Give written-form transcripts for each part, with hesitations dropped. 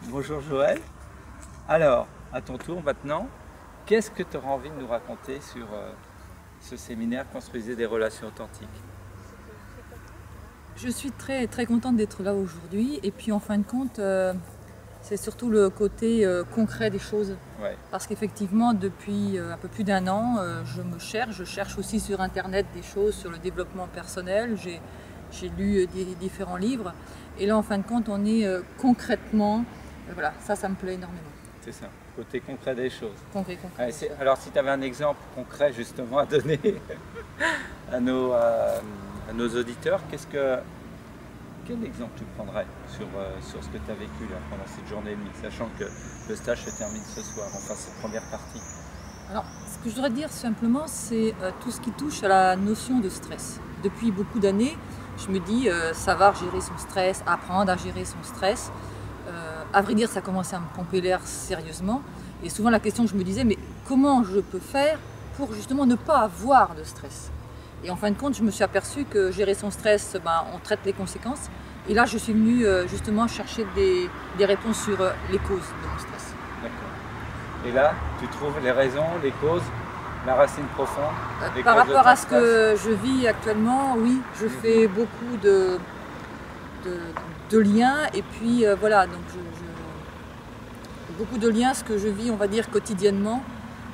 Bonjour Joël. Alors, à ton tour maintenant, qu'est-ce que tu auras envie de nous raconter sur ce séminaire Construisez des relations authentiques? Je suis très contente d'être là aujourd'hui et puis en fin de compte, c'est surtout le côté concret des choses. Ouais. Parce qu'effectivement, depuis un peu plus d'un an, je cherche aussi sur Internet des choses sur le développement personnel. J'ai lu des différents livres et là en fin de compte, on est concrètement, voilà, ça me plaît énormément. C'est ça, côté concret des choses. Concret. Ouais, alors si tu avais un exemple concret justement à donner à nos auditeurs, quel exemple tu prendrais sur ce que tu as vécu là, pendant cette journée et demie, sachant que le stage se termine ce soir, enfin cette première partie? Alors, ce que je voudrais dire simplement, c'est tout ce qui touche à la notion de stress. Depuis beaucoup d'années, je me dis savoir gérer son stress, apprendre à gérer son stress. À vrai dire, ça commençait à me pomper l'air sérieusement. Et souvent, la question que je me disais, mais comment je peux faire pour justement ne pas avoir de stress? Et en fin de compte, je me suis aperçue que gérer son stress, on traite les conséquences. Et là, je suis venue justement chercher des réponses sur les causes de mon stress. D'accord. Et là, tu trouves les raisons, les causes, la racine profonde? Par rapport à ce que je vis actuellement, oui, je fais beaucoup de liens. Et puis voilà, donc beaucoup de liens, ce que je vis, on va dire, quotidiennement.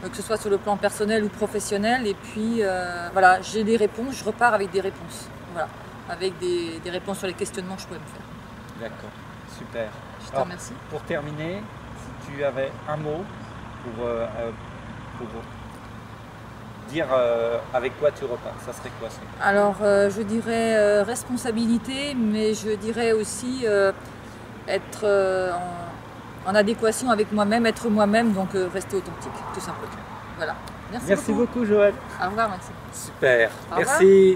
Que ce soit sur le plan personnel ou professionnel, et puis voilà, j'ai des réponses, je repars avec des réponses, voilà, avec des réponses sur les questionnements que je pourrais me faire. D'accord, super. Je te remercie. Pour terminer, si tu avais un mot pour dire avec quoi tu repars, ça serait quoi ça? Alors je dirais responsabilité, mais je dirais aussi être en adéquation avec moi-même, être moi-même, donc rester authentique, tout simplement. Voilà. Merci beaucoup Joël. Au revoir Maxime. Super, Au revoir. merci.